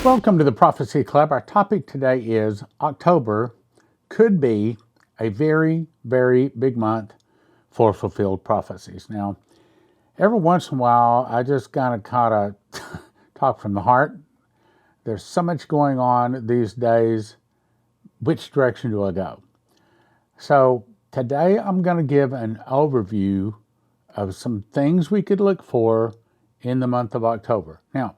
Welcome to the Prophecy Club. Our topic today is October could be a very, very big month for fulfilled prophecies. Now, every once in a while, I just kind of talk from the heart. There's so much going on these days. Which direction do I go? So today I'm going to give an overview of some things we could look for in the month of October. Now,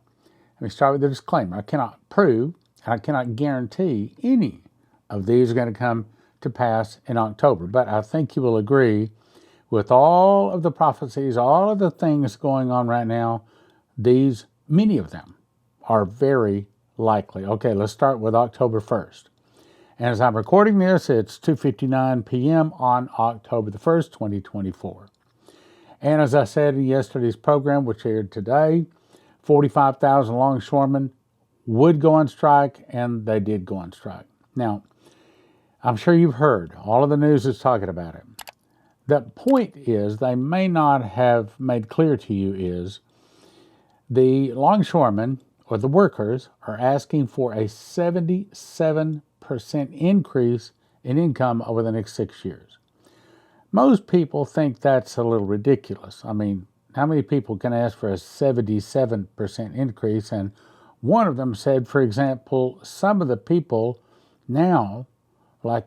let me start with a disclaimer. I cannot prove and I cannot guarantee any of these are going to come to pass in October. But I think you will agree with all of the prophecies, all of the things going on right now, many of them are very likely. Okay, let's start with October 1st. And as I'm recording this, it's 2:59 p.m. on October the 1st, 2024. And as I said in yesterday's program, which aired today, 45,000 longshoremen would go on strike, and they did go on strike. Now, I'm sure you've heard, all of the news is talking about it. The point is, they may not have made clear to you is, the longshoremen, or the workers, are asking for a 77% increase in income over the next 6 years. Most people think that's a little ridiculous. I mean, how many people can ask for a 77% increase? And one of them said, for example, some of the people now, like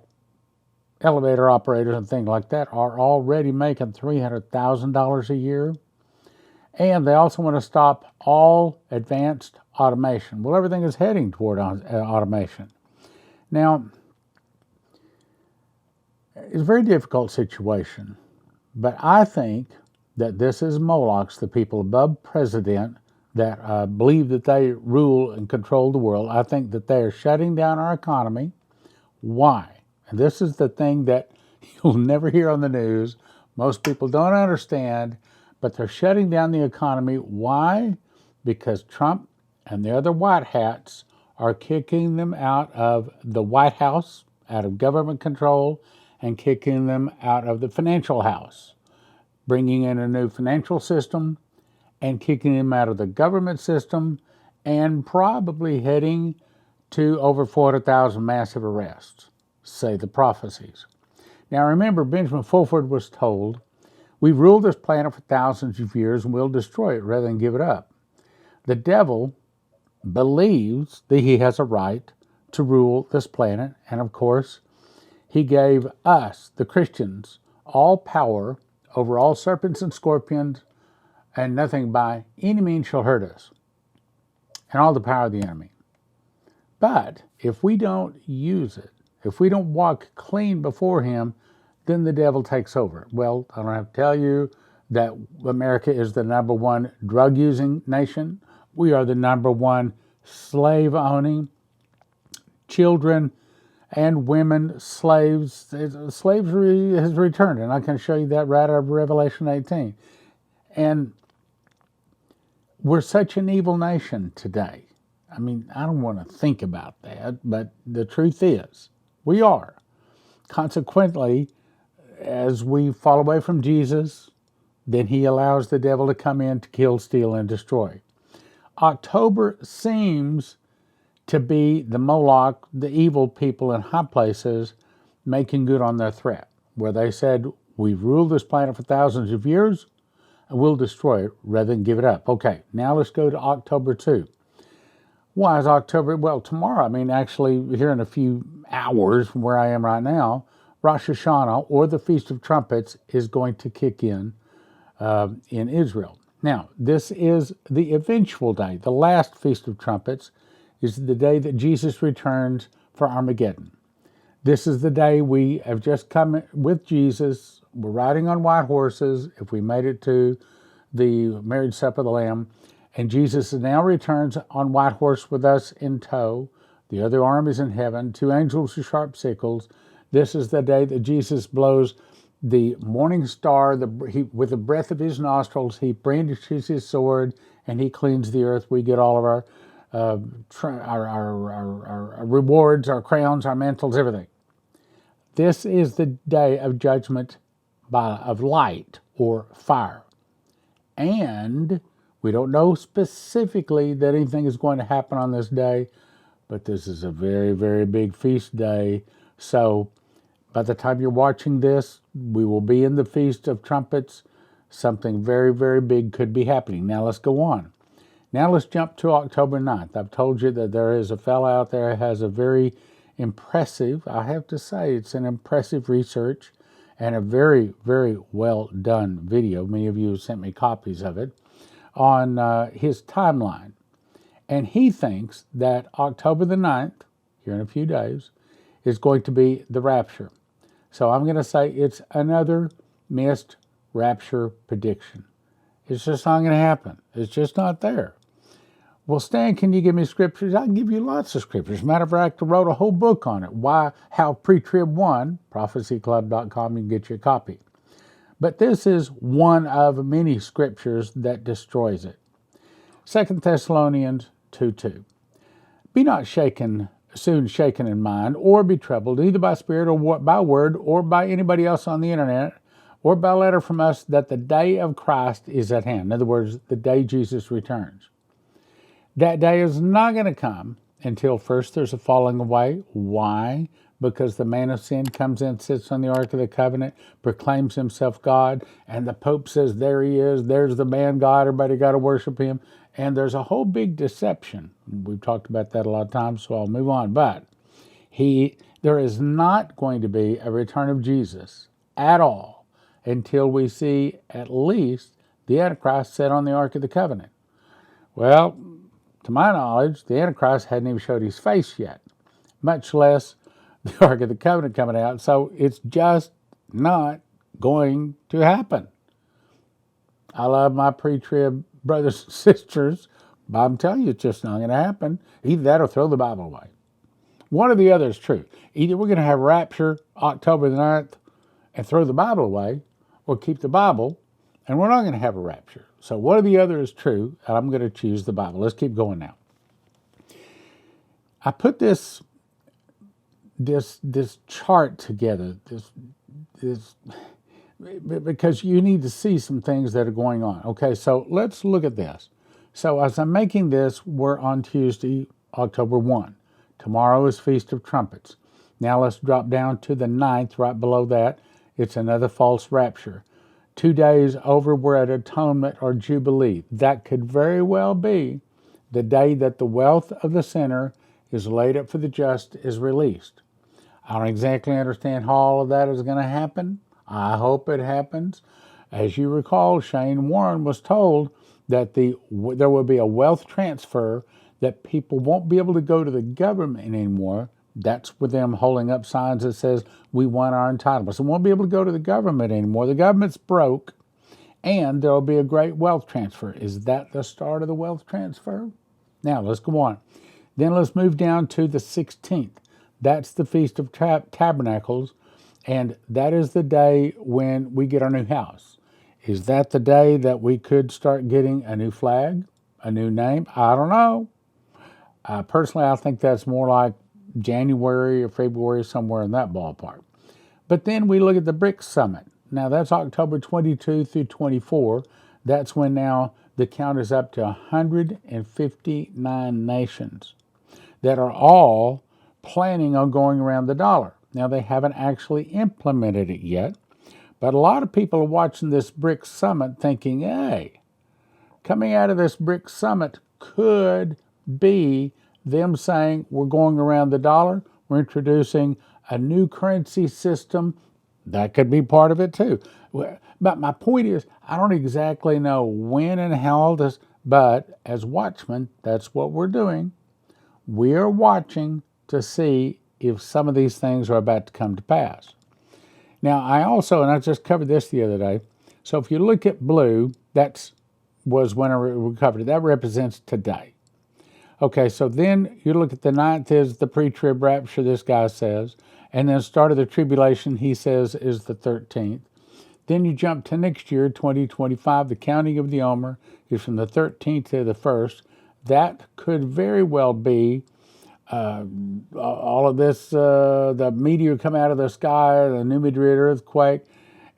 elevator operators and things like that, are already making $300,000 a year. And they also want to stop all advanced automation. Well, everything is heading toward automation. Now, it's a very difficult situation, but I think that this is Molochs, the people above president, that believe that they rule and control the world. I think that they are shutting down our economy. Why? And this is the thing that you'll never hear on the news. Most people don't understand, but they're shutting down the economy. Why? Because Trump and the other white hats are kicking them out of the White House, out of government control, and kicking them out of the financial house, bringing in a new financial system and kicking them out of the government system, and probably heading to over 400,000 massive arrests, say the prophecies. Now remember, Benjamin Fulford was told, "We've ruled this planet for thousands of years and we'll destroy it rather than give it up." The devil believes that he has a right to rule this planet, and of course, he gave us, the Christians, all power over all serpents and scorpions, and nothing by any means shall hurt us, and all the power of the enemy. But if we don't use it, if we don't walk clean before him, then the devil takes over. Well, I don't have to tell you that America is the #1 drug-using nation. We are the #1 slave-owning, children and women slaves. Slavery has returned, and I can show you that right out of Revelation 18. And we're such an evil nation today. I mean, I don't want to think about that, but the truth is, we are. Consequently, as we fall away from Jesus, then he allows the devil to come in to kill, steal, and destroy. October seems to be the Moloch, the evil people in high places, making good on their threat, where they said, "We've ruled this planet for thousands of years, and we'll destroy it rather than give it up." Okay, now let's go to October 2. Why is October? Well, tomorrow, actually here in a few hours from where I am right now, Rosh Hashana, or the Feast of Trumpets, is going to kick in Israel. Now, this is the eventual day. The last Feast of Trumpets is the day that Jesus returns for Armageddon. This is the day we have just come with Jesus. We're riding on white horses, if we made it to the marriage supper of the Lamb. And Jesus now returns on white horse with us in tow. The other armies in heaven, 2 angels with sharp sickles. This is the day that Jesus blows the morning star with the breath of his nostrils. He brandishes his sword and he cleans the earth. We get all of our rewards, our crowns, our mantles, everything. This is the day of judgment of light or fire. And We don't know specifically that anything is going to happen on this day, but this is a very, very big feast day. So by the time you're watching this, we will be in the Feast of Trumpets. Something very, very big could be happening. Now let's go on. Now let's jump to October 9th. I've told you that there is a fellow out there who has a very impressive, I have to say, it's an impressive research and a very, very well done video. Many of you have sent me copies of it on his timeline. And he thinks that October the 9th, here in a few days, is going to be the rapture. So I'm going to say it's another missed rapture prediction. It's just not going to happen. It's just not there. Well, Stan, can you give me scriptures? I can give you lots of scriptures. Matter of fact, I wrote a whole book on it. How Pre-Trib won. prophecyclub.com, you can get your copy. But this is one of many scriptures that destroys it. 2 Thessalonians 2:2. Be not soon shaken in mind, or be troubled, either by spirit or by word, or by anybody else on the internet, or by letter from us, that the day of Christ is at hand. In other words, the day Jesus returns. That day is not going to come until first there's a falling away. Why? Because the man of sin comes in, sits on the Ark of the Covenant, proclaims himself God, and the Pope says, there he is, there's the man God, everybody got to worship him. And there's a whole big deception. We've talked about that a lot of times, so I'll move on. But there is not going to be a return of Jesus at all until we see at least the Antichrist sit on the Ark of the Covenant. Well, to my knowledge, the Antichrist hadn't even showed his face yet, much less the Ark of the Covenant coming out. So it's just not going to happen. I love my pre-trib brothers and sisters, but I'm telling you, it's just not going to happen. Either that or throw the Bible away. One or the other is true. Either we're going to have rapture October the 9th and throw the Bible away, or keep the Bible, and we're not going to have a rapture. So one or the other is true, and I'm going to choose the Bible. Let's keep going now. I put this chart together, this because you need to see some things that are going on. Okay, so let's look at this. So as I'm making this, we're on Tuesday, October 1. Tomorrow is Feast of Trumpets. Now let's drop down to the 9th, right below that. It's another false rapture. 2 days over, we're at Atonement or Jubilee. That could very well be the day that the wealth of the sinner is laid up for the just is released. I don't exactly understand how all of that is going to happen. I hope it happens. As you recall, Shane Warren was told that there will be a wealth transfer, that people won't be able to go to the government anymore. That's with them holding up signs that says, we want our entitlements. They won't be able to go to the government anymore. The government's broke, and there will be a great wealth transfer. Is that the start of the wealth transfer? Now, let's go on. Then let's move down to the 16th. That's the Feast of Tabernacles, and that is the day when we get our new house. Is that the day that we could start getting a new flag, a new name? I don't know. Personally, I think that's more like January or February, somewhere in that ballpark. But then we look at the BRICS summit. Now that's October 22 through 24. That's when now the count is up to 159 nations that are all planning on going around the dollar. Now they haven't actually implemented it yet, but a lot of people are watching this BRICS summit thinking, hey, coming out of this BRICS summit could be them saying we're going around the dollar, we're introducing a new currency system. That could be part of it too. But my point is, I don't exactly know when and how all this, but as watchmen, that's what we're doing. We are watching to see if some of these things are about to come to pass. Now, I just covered this the other day. So if you look at blue, was when I recovered it. That represents today. Okay, so then you look at the 9th is the pre-trib rapture, this guy says. And then start of the tribulation, he says, is the 13th. Then you jump to next year, 2025. The counting of the Omer is from the 13th to the 1st. That could very well be all of this, the meteor come out of the sky, the New Madrid earthquake.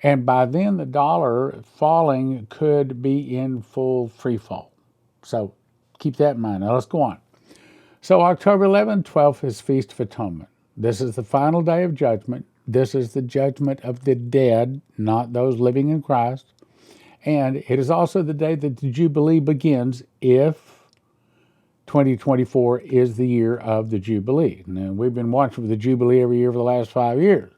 And by then, the dollar falling could be in full free fall. So keep that in mind. Now let's go on. So October 11th, 12th is Feast of Atonement. This is the final day of judgment. This is the judgment of the dead, not those living in Christ. And it is also the day that the Jubilee begins if 2024 is the year of the Jubilee. Now, we've been watching for the Jubilee every year for the last 5 years.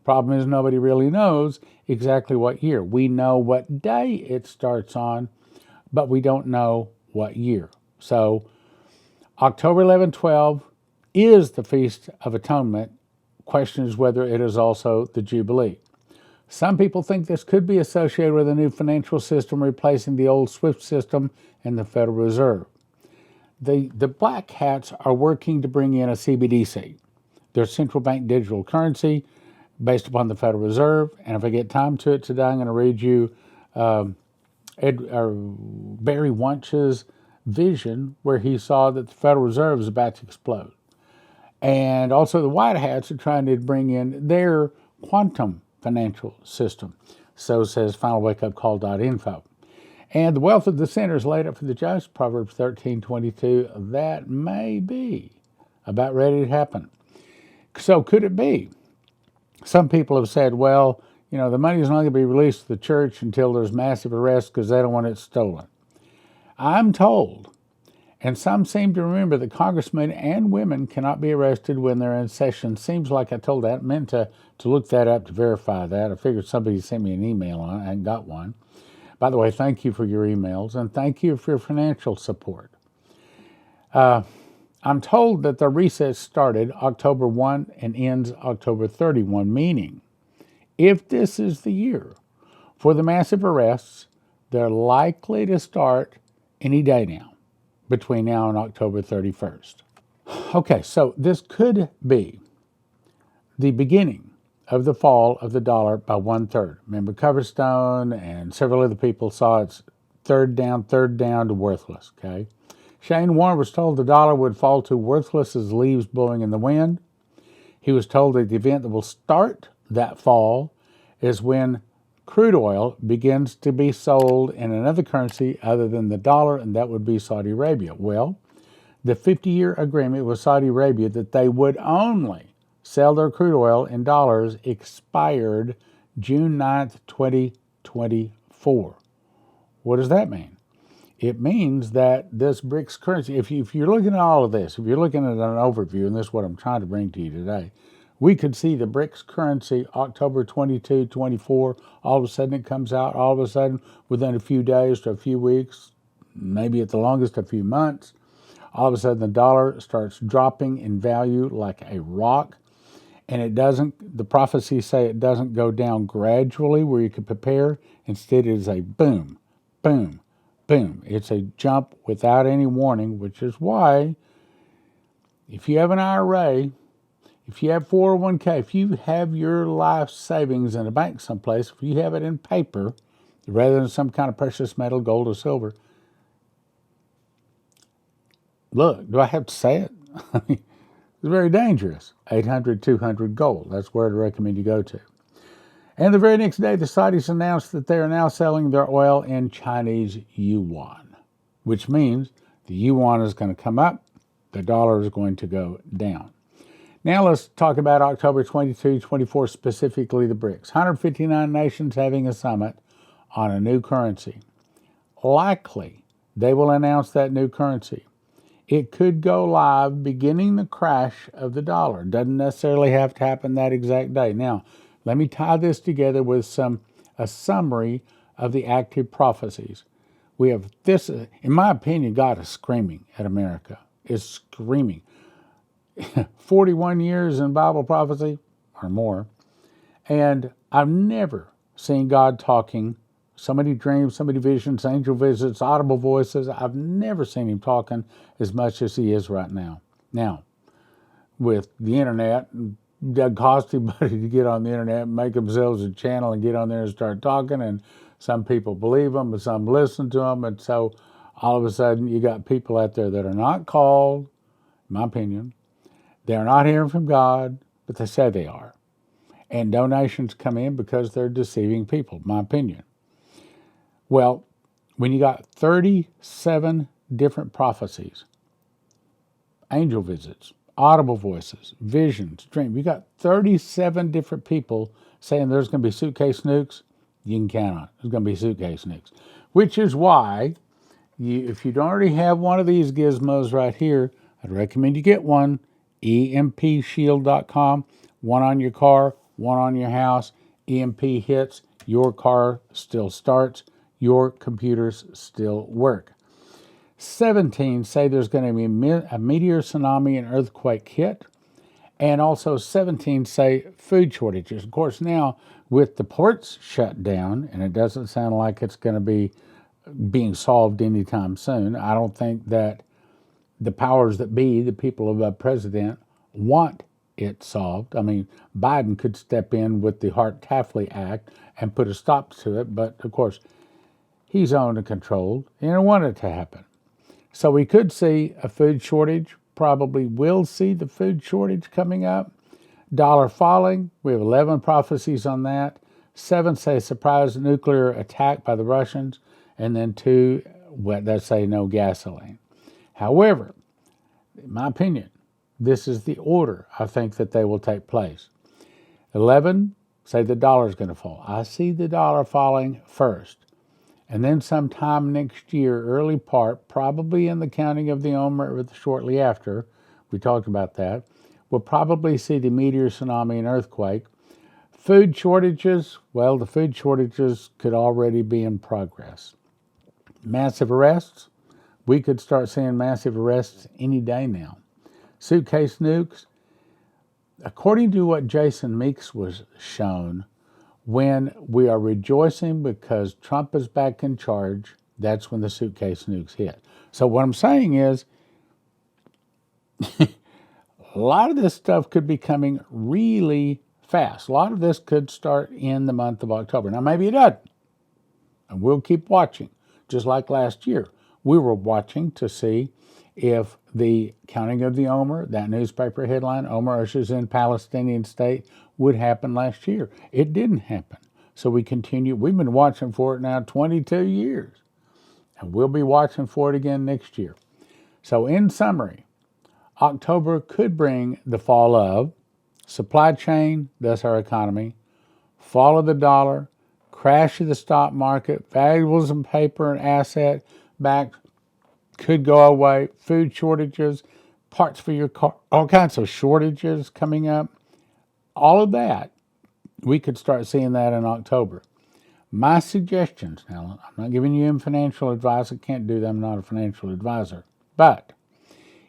Problem is nobody really knows exactly what year. We know what day it starts on, but we don't know what year. So October 11, 12 is the Feast of Atonement. Question is whether it is also the Jubilee. Some people think this could be associated with a new financial system replacing the old SWIFT system and the Federal Reserve. The black hats are working to bring in a CBDC, their central bank digital currency based upon the Federal Reserve. And if I get time to it today, I'm going to read you Barry Wunsch's vision where he saw that the Federal Reserve is about to explode. And also the white hats are trying to bring in their quantum financial system. So says finalwakeupcall.info. And the wealth of the sinner is laid up for the just, Proverbs 13:22. That may be about ready to happen. So could it be? Some people have said, well, the money is not going to be released to the church until there's massive arrest because they don't want it stolen. I'm told, and some seem to remember, that congressmen and women cannot be arrested when they're in session. Seems like I told that. I meant to look that up to verify that. I figured somebody sent me an email on it. I hadn't got one. By the way, thank you for your emails, and thank you for your financial support. I'm told that the recess started October 1 and ends October 31, meaning if this is the year for the massive arrests, they're likely to start any day now, between now and October 31st. Okay, so this could be the beginning of the fall of the dollar by 1/3. Remember, Coverstone and several other people saw its third down to worthless, okay? Shane Warne was told the dollar would fall to worthless as leaves blowing in the wind. He was told that the event that will start that fall is when crude oil begins to be sold in another currency other than the dollar, and that would be Saudi Arabia. Well, the 50-year agreement with Saudi Arabia that they would only sell their crude oil in dollars expired June 9th, 2024. What does that mean? It means that this BRICS currency, if you're looking at all of this, if you're looking at an overview, and this is what I'm trying to bring to you today, we could see the BRICS currency October 22, 24, all of a sudden it comes out, all of a sudden within a few days to a few weeks, maybe at the longest a few months, all of a sudden the dollar starts dropping in value like a rock. And the prophecies say it doesn't go down gradually where you could prepare. Instead, it is a boom, boom, boom. It's a jump without any warning, which is why if you have an IRA, if you have 401k, if you have your life savings in a bank someplace, if you have it in paper rather than some kind of precious metal, gold or silver, look, do I have to say it? It's very dangerous. 800-200-GOLD. That's where I'd recommend you go to. And the very next day, the Saudis announced that they are now selling their oil in Chinese yuan, which means the yuan is going to come up, the dollar is going to go down. Now let's talk about October 22, 24, specifically the BRICS. 159 nations having a summit on a new currency. Likely, they will announce that new currency. It could go live beginning the crash of the dollar. Doesn't necessarily have to happen that exact day. Now, let me tie this together with a summary of the active prophecies. We have this, in my opinion, God is screaming at America. Is screaming. 41 years in Bible prophecy or more, and I've never seen God talking. So many dreams, so many visions, angel visits, audible voices. I've never seen him talking as much as he is right now. Now, with the internet, it doesn't cost anybody to get on the internet and make themselves a channel and get on there and start talking, and some people believe them and some listen to them, and so all of a sudden you got people out there that are not called, in my opinion. They're not hearing from God, but they say they are. And donations come in because they're deceiving people, in my opinion. Well, when you got 37 different prophecies, angel visits, audible voices, visions, dreams. You got 37 different people saying there's going to be suitcase nukes. You can count on it. There's going to be suitcase nukes, which is why if you don't already have one of these gizmos right here, I'd recommend you get one. EMPShield.com. One on your car, one on your house. EMP hits, your car still starts, your computers still work. 17 say there's going to be a meteor, tsunami, and earthquake hit. And also 17 say food shortages. Of course, now with the ports shut down, and it doesn't sound like it's going to be being solved anytime soon, I don't think that the powers that be, the people of the president, want it solved. I mean, Biden could step in with the Hart-Taffly Act and put a stop to it, but of course, he's owned and controlled, and I want it to happen. So we could see a food shortage, probably will see the food shortage coming up. Dollar falling, we have 11 prophecies on that. 7 say surprise nuclear attack by the Russians, and then 2 that say no gasoline. However, in my opinion, this is the order I think that they will take place. 11 say the dollar is going to fall. I see the dollar falling first. And then sometime next year, early part, probably in the counting of the Omer shortly after, we talked about that, we'll probably see the meteor, tsunami, and earthquake. Food shortages, well, the food shortages could already be in progress. Massive arrests, we could start seeing massive arrests any day now. Suitcase nukes, according to what Jason Meeks was shown, when we are rejoicing because Trump is back in charge, that's when the suitcase nukes hit. So what I'm saying is, a lot of this stuff could be coming really fast. A lot of this could start in the month of October. Now, maybe it doesn't. And we'll keep watching. Just like last year, we were watching to see if the counting of the Omer, that newspaper headline, Omer ushers in Palestinian state, would happen last year. It didn't happen. So we continue. We've been watching for it now 22 years. And we'll be watching for it again next year. So in summary, October could bring the fall of supply chain, thus our economy, fall of the dollar, crash of the stock market, valuables and paper and asset backed could go away, food shortages, parts for your car, all kinds of shortages coming up. All of that, we could start seeing that in October. My suggestions, now, I'm not giving you financial advice. I can't do that. I'm not a financial advisor. But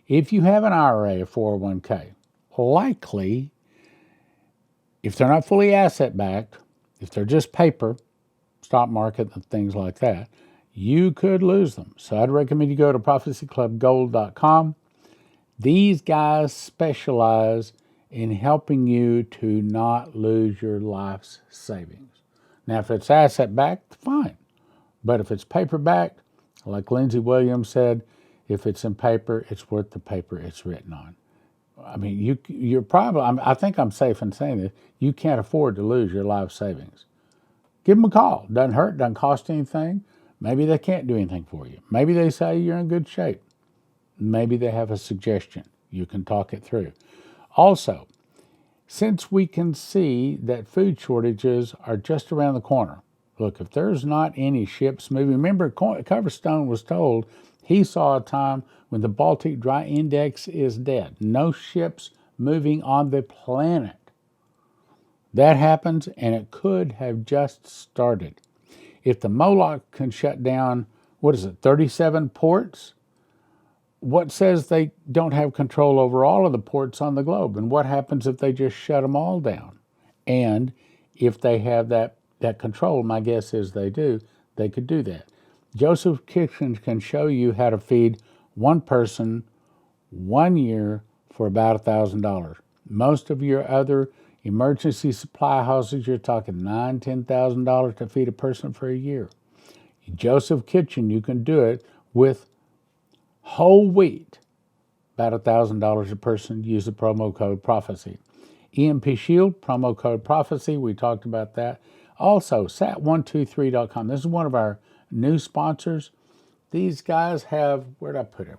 if you have an IRA or 401k, likely, if they're not fully asset-backed, if they're just paper, stock market and things like that, you could lose them. So I'd recommend you go to prophecyclubgold.com. These guys specialize in helping you to not lose your life's savings. Now, if it's asset-backed, fine. But if it's paper-backed, like Lindsey Williams said, if it's in paper, it's worth the paper it's written on. I mean, you're probably, I think I'm safe in saying this, you can't afford to lose your life savings. Give them a call. Doesn't hurt, doesn't cost anything. Maybe they can't do anything for you. Maybe they say you're in good shape. Maybe they have a suggestion. You can talk it through. Also, since we can see that food shortages are just around the corner, look, if there's not any ships moving, remember Coverstone was told he saw a time when the Baltic Dry Index is dead. No ships moving on the planet. That happens, and it could have just started. If the Moloch can shut down, 37 ports? What says they don't have control over all of the ports on the globe? And what happens if they just shut them all down? And if they have that control, my guess is they do, they could do that. Joseph Kitchen can show you how to feed one person 1 year for about $1,000. Most of your other emergency supply houses, you're talking $9,000, $10,000 to feed a person for a year. Joseph Kitchen, you can do it with whole wheat, about $1,000 a person. Use the promo code Prophecy. EMP Shield, promo code Prophecy. We talked about that. Also, sat123.com. This is one of our new sponsors. These guys have, where'd I put it?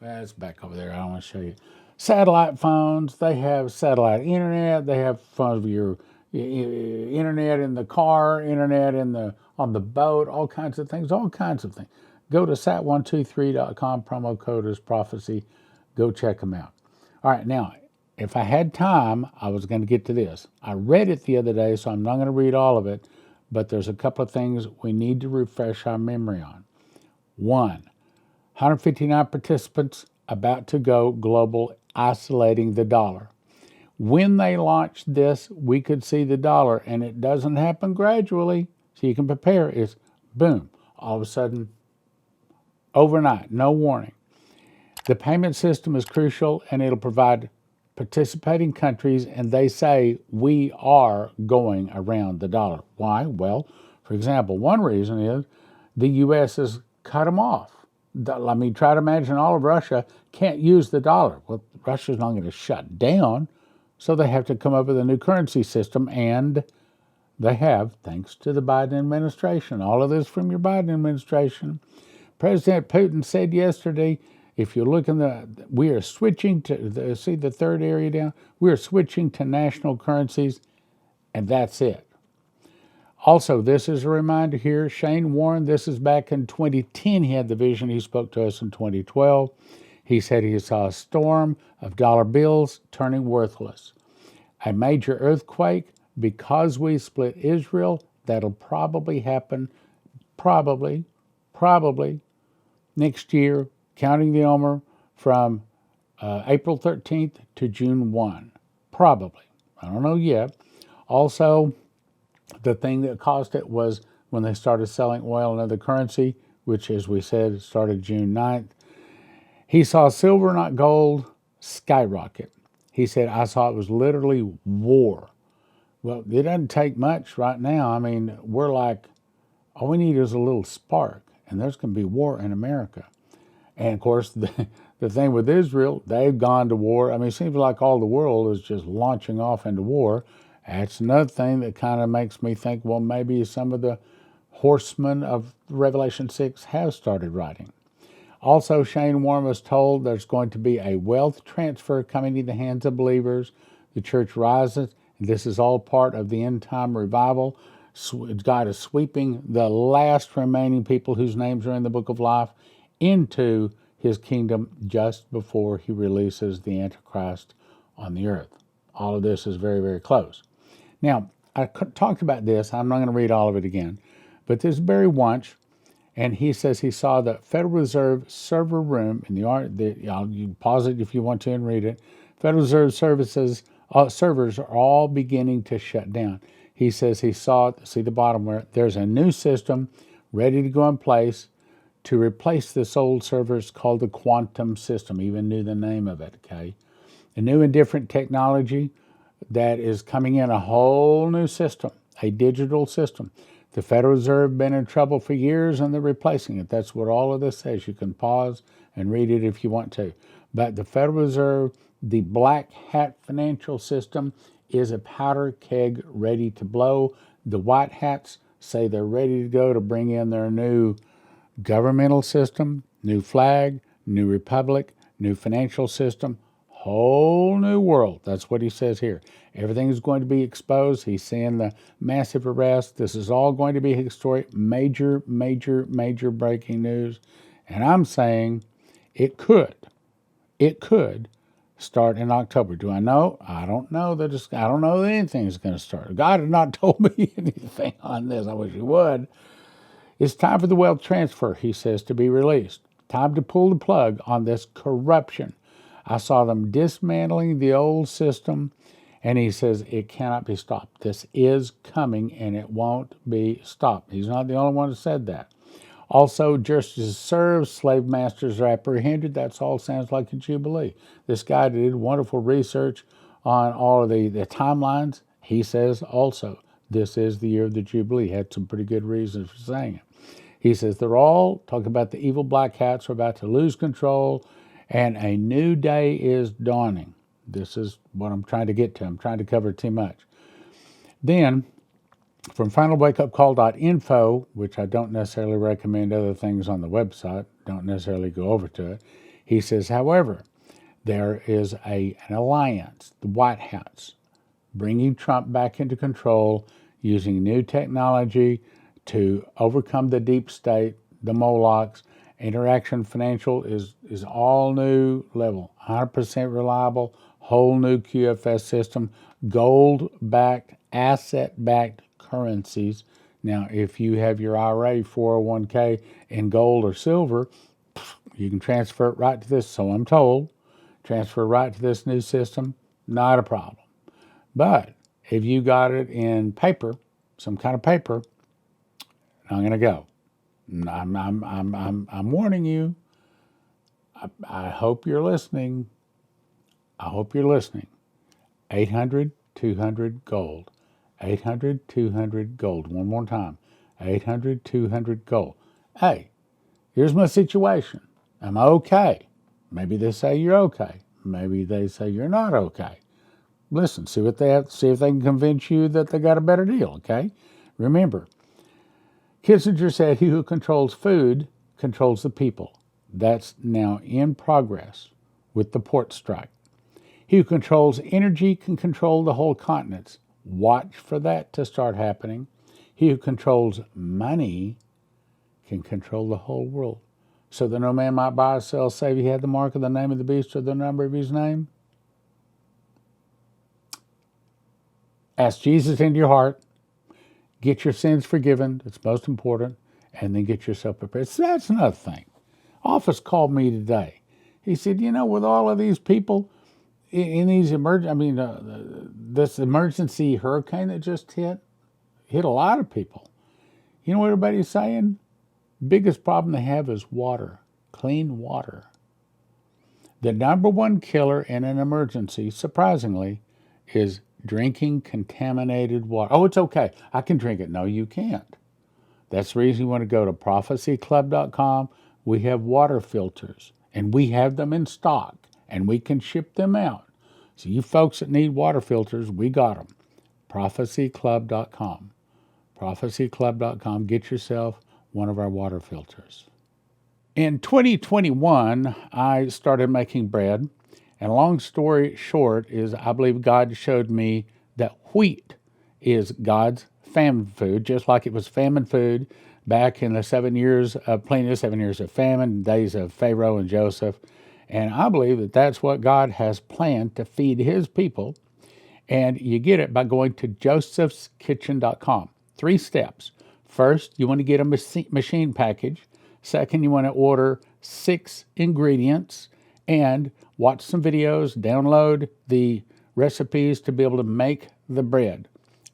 It's back over there. I don't want to show you. Satellite phones. They have satellite internet. They have phones with your internet in the car, internet on the boat, all kinds of things. Go to sat123.com. Promo code is prophecy. Go check them out. All right, now, if I had time, I was going to get to this. I read it the other day, so I'm not going to read all of it, but there's a couple of things we need to refresh our memory on. 159 participants about to go global, isolating the dollar. When they launched this, we could see the dollar, and it doesn't happen gradually, so you can prepare. It's boom, all of a sudden, overnight, no warning. The payment system is crucial, and it'll provide participating countries, and they say we are going around the dollar. Why? Well, for example, one reason is the U.S. has cut them off. I mean, try to imagine all of Russia can't use the dollar. Well, Russia's not going to shut down, so they have to come up with a new currency system, and they have, thanks to the Biden administration. All of this from your Biden administration. President Putin said yesterday, if you look we are switching to, see the third area down? We are switching to national currencies, and that's it. Also, this is a reminder here, Shane Warren, this is back in 2010, he had the vision, he spoke to us in 2012. He said he saw a storm of dollar bills turning worthless. A major earthquake, because we split Israel, that'll probably happen, probably, next year, counting the Omer from April 13th to June 1. Probably. I don't know yet. Also, the thing that caused it was when they started selling oil and other currency, which, as we said, started June 9th. He saw silver, not gold, skyrocket. He said, I saw it was literally war. Well, it doesn't take much right now. I mean, we're like, all we need is a little spark, and there's going to be war in America. And, of course, the thing with Israel, they've gone to war. I mean, it seems like all the world is just launching off into war. That's another thing that kind of makes me think, well, maybe some of the horsemen of Revelation 6 have started writing. Also, Shane Warren was told there's going to be a wealth transfer coming into the hands of believers. The church rises. This is all part of the end-time revival. God is sweeping the last remaining people whose names are in the book of life into his kingdom just before he releases the Antichrist on the earth. All of this is very, very close. Now, I talked about this. I'm not going to read all of it again. But there's Barry Wunsch, and he says he saw the Federal Reserve server room in you pause it if you want to and read it. Federal Reserve servers are all beginning to shut down. He says he saw, see the bottom where there's a new system ready to go in place to replace this old server. It's called the quantum system. Even knew the name of it, okay? A new and different technology that is coming in, a whole new system, a digital system. The Federal Reserve been in trouble for years, and they're replacing it. That's what all of this says. You can pause and read it if you want to. But the Federal Reserve, the black hat financial system, is a powder keg ready to blow. The white hats say they're ready to go to bring in their new governmental system, new flag, new republic, new financial system, whole new world. That's what he says here. Everything is going to be exposed. He's seeing the massive arrest. This is all going to be historic, major breaking news. And I'm saying it could start in October. Do I know? I don't know that I don't know that anything is going to start. God has not told me anything on this. I wish he would. It's time for the wealth transfer, he says, to be released. Time to pull the plug on this corruption. I saw them dismantling the old system, and he says it cannot be stopped. This is coming, and it won't be stopped. He's not the only one who said that. Also, justice served, slave masters are apprehended. That's all sounds like a jubilee. This guy did wonderful research on all of the timelines. He says also this is the year of the jubilee. He had some pretty good reasons for saying it. He says they're all talking about the evil black hats are about to lose control, and a new day is dawning. This is what I'm trying to get to. I'm trying to cover too much. Then From finalwakeupcall.info, which I don't necessarily recommend other things on the website, don't necessarily go over to it, he says, however, there is an alliance, the White House, bringing Trump back into control using new technology to overcome the deep state, the Molochs. Interaction Financial is all new level, 100% reliable, whole new QFS system, gold-backed, asset-backed currencies. Now, if you have your IRA, 401k in gold or silver, you can transfer it right to this, so I'm told. Transfer right to this new system, not a problem. But if you got it in paper, some kind of paper, I'm going to go. I'm warning you. I hope you're listening. I hope you're listening. 800-200-GOLD. 800-200-GOLD. One more time. 800-200-GOLD. Hey, here's my situation. Am I okay? Maybe they say you're okay. Maybe they say you're not okay. Listen, see what they have, see if they can convince you that they got a better deal, okay? Remember, Kissinger said, he who controls food controls the people. That's now in progress with the port strike. He who controls energy can control the whole continents. Watch for that to start happening. He who controls money can control the whole world. So that no man might buy or sell save he had the mark of the name of the beast or the number of his name. Ask Jesus into your heart. Get your sins forgiven. That's most important. And then get yourself prepared. So that's another thing. Office called me today. He said, with all of these people in these this emergency hurricane that just hit a lot of people. You know what everybody's saying? Biggest problem they have is water, clean water. The number one killer in an emergency, surprisingly, is drinking contaminated water. Oh, it's okay. I can drink it. No, you can't. That's the reason you want to go to prophecyclub.com. We have water filters, and we have them in stock, and we can ship them out. So you folks that need water filters, we got them. prophecyclub.com. prophecyclub.com. Get yourself one of our water filters. In 2021, I started making bread. And long story short is I believe God showed me that wheat is God's famine food, just like it was famine food back in the 7 years of plenty, 7 years of famine, days of Pharaoh and Joseph. And I believe that that's what God has planned to feed his people. And you get it by going to josephskitchen.com. 3 steps. First, you want to get a machine package. Second, you want to order 6 ingredients and watch some videos, download the recipes to be able to make the bread.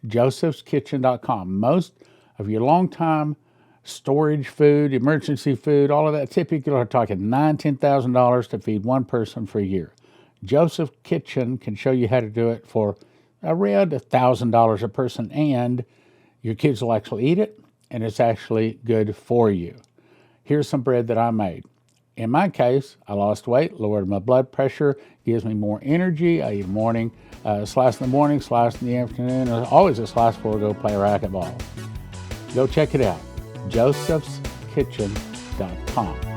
josephskitchen.com. Most of your long-time storage food, emergency food, all of that, typically are talking $9,000, $10,000 to feed one person for a year. Joseph Kitchen can show you how to do it for around $1,000 a person, and your kids will actually eat it, and it's actually good for you. Here's some bread that I made. In my case, I lost weight, lowered my blood pressure, gives me more energy. I eat morning, slice in the morning, slice in the afternoon, always a slice before I go play racquetball. Go check it out, josephskitchen.com.